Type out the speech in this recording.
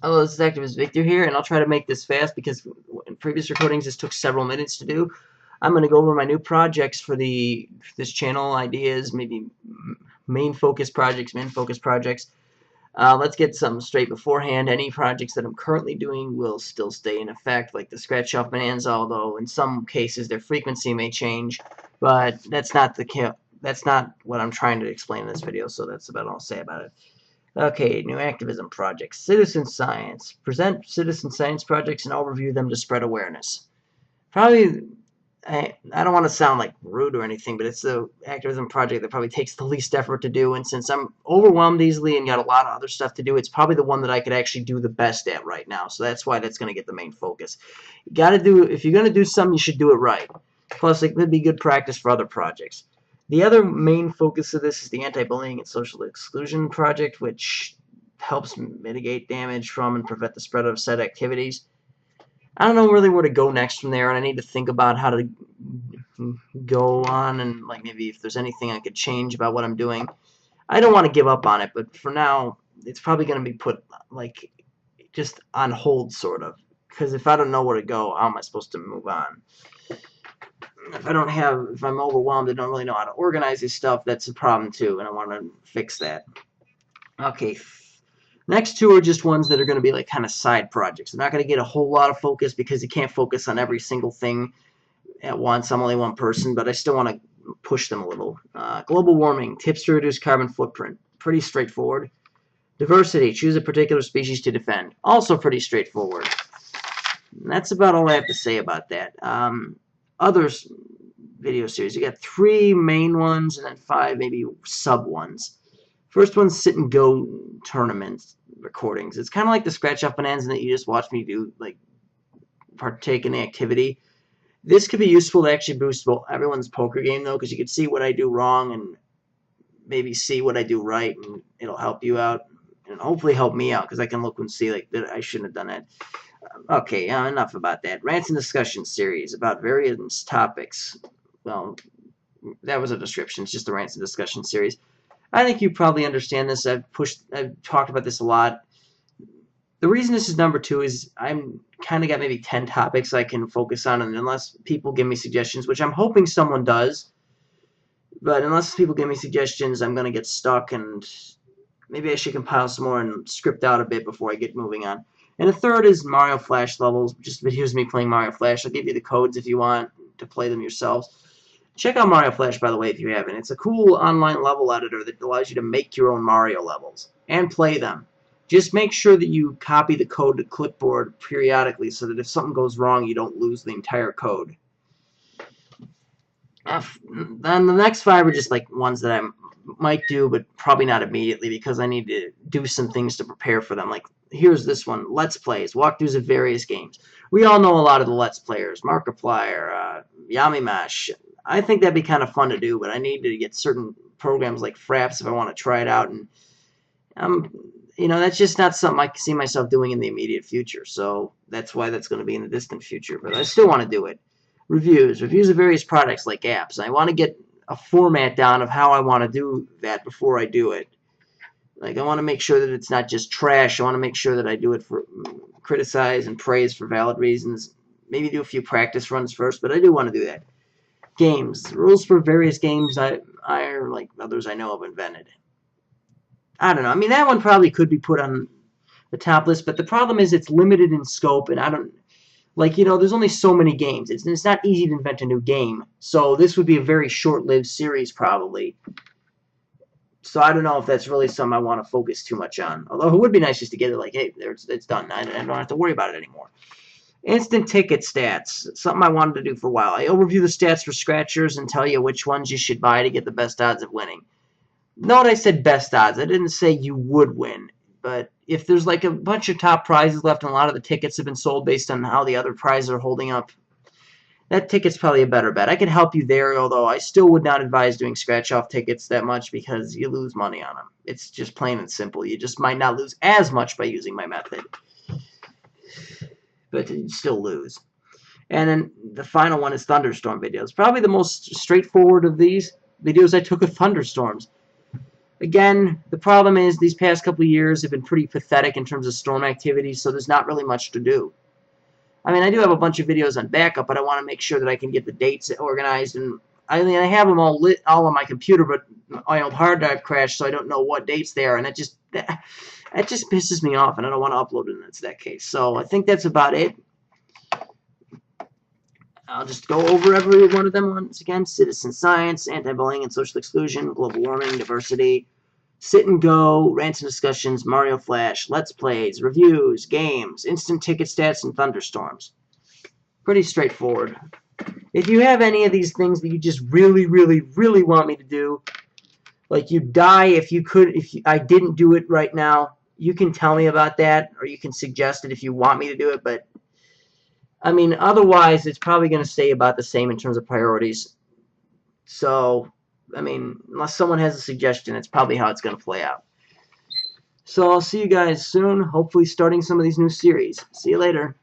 Hello, this is Activist Victor here, and I'll try to make this fast because in previous recordings this took several minutes to do. I'm going to go over my new projects for this channel, ideas, maybe main focus projects. Let's get something straight beforehand. Any projects that I'm currently doing will still stay in effect, like the Scratch Off Bonanza, although in some cases their frequency may change, but that's not what I'm trying to explain in this video, so that's about all I'll say about it. Okay, new activism projects. Citizen science. Present citizen science projects and overview them to spread awareness. Probably, I don't want to sound like rude or anything, but it's the activism project that probably takes the least effort to do, and since I'm overwhelmed easily and got a lot of other stuff to do, it's probably the one that I could actually do the best at right now, so that's why that's going to get the main focus. If you're going to do something, you should do it right. Plus, it could be good practice for other projects. The other main focus of this is the anti-bullying and social exclusion project, which helps mitigate damage from and prevent the spread of said activities. I don't know really where to go next from there, and I need to think about how to go on and like maybe if there's anything I could change about what I'm doing. I don't want to give up on it, but for now, it's probably going to be put like just on hold, sort of, because if I don't know where to go, how am I supposed to move on? If I'm overwhelmed and don't really know how to organize this stuff, that's a problem too, and I want to fix that. Okay, next two are just ones that are going to be like kind of side projects. They're not going to get a whole lot of focus because you can't focus on every single thing at once. I'm only one person, but I still want to push them a little. Global warming, tips to reduce carbon footprint. Pretty straightforward. Diversity, choose a particular species to defend. Also pretty straightforward. And that's about all I have to say about that. Other video series. You got 3 main ones and then 5 maybe sub ones. First one's sit and go tournament recordings. It's kind of like the Scratch Off Bonanza that you just watch me do, like partake in the activity. This could be useful to actually boost everyone's poker game though, because you can see what I do wrong and maybe see what I do right, and it'll help you out and hopefully help me out because I can look and see like that I shouldn't have done that. Okay, enough about that. Rants and discussion series about various topics. Well, that was a description. It's just a rants and discussion series. I think you probably understand this. I've talked about this a lot. The reason this is number 2 is I'm kind of got maybe 10 topics I can focus on, and unless people give me suggestions, which I'm hoping someone does, but unless people give me suggestions, I'm going to get stuck, and maybe I should compile some more and script out a bit before I get moving on. And the third is Mario Flash levels, just videos of me playing Mario Flash. I'll give you the codes if you want to play them yourselves. Check out Mario Flash, by the way, if you haven't. It's a cool online level editor that allows you to make your own Mario levels and play them. Just make sure that you copy the code to clipboard periodically so that if something goes wrong, you don't lose the entire code. Then the next 5 are just like ones that I might do, but probably not immediately because I need to do some things to prepare for them. Like, here's this one, Let's Plays, walkthroughs of various games. We all know a lot of the Let's Players, Markiplier, Yamimash. I think that'd be kind of fun to do, but I need to get certain programs like Fraps if I want to try it out, and you know, that's just not something I can see myself doing in the immediate future, so that's why that's going to be in the distant future, but I still want to do it. Reviews of various products like apps. I want to get a format down of how I want to do that before I do it. Like, I want to make sure that it's not just trash. I want to make sure that I do it for criticize and praise for valid reasons. Maybe do a few practice runs first, but I do want to do that. Games. Rules for various games I like others I know have invented. I don't know. I mean, that one probably could be put on the top list, but the problem is it's limited in scope, and I don't... Like, you know, there's only so many games. It's not easy to invent a new game. So this would be a very short-lived series, probably. So I don't know if that's really something I want to focus too much on. Although it would be nice just to get it like, hey, it's done. I don't have to worry about it anymore. Instant ticket stats. Something I wanted to do for a while. I overview the stats for scratchers and tell you which ones you should buy to get the best odds of winning. Note I said best odds. I didn't say you would win. But if there's like a bunch of top prizes left and a lot of the tickets have been sold based on how the other prizes are holding up, that ticket's probably a better bet. I can help you there, although I still would not advise doing scratch-off tickets that much because you lose money on them. It's just plain and simple. You just might not lose as much by using my method, but you still lose. And then the final one is thunderstorm videos. Probably the most straightforward of these videos I took of thunderstorms. Again, the problem is these past couple of years have been pretty pathetic in terms of storm activity, so there's not really much to do. I mean, I do have a bunch of videos on backup, but I want to make sure that I can get the dates organized. And I mean, I have them all on my computer, but my old hard drive crashed, so I don't know what dates they are, and that just pisses me off, and I don't want to upload it in that case. So I think that's about it. I'll just go over every one of them once again. Citizen science, anti-bullying and social exclusion, global warming, diversity, sit and go, rants and discussions, Mario Flash, Let's Plays, reviews, games, instant ticket stats, and thunderstorms. Pretty straightforward. If you have any of these things that you just really, really, really want me to do, like you'd die if I didn't do it right now, you can tell me about that, or you can suggest it if you want me to do it, but I mean, otherwise, it's probably going to stay about the same in terms of priorities. So, I mean, unless someone has a suggestion, it's probably how it's going to play out. So, I'll see you guys soon, hopefully starting some of these new series. See you later.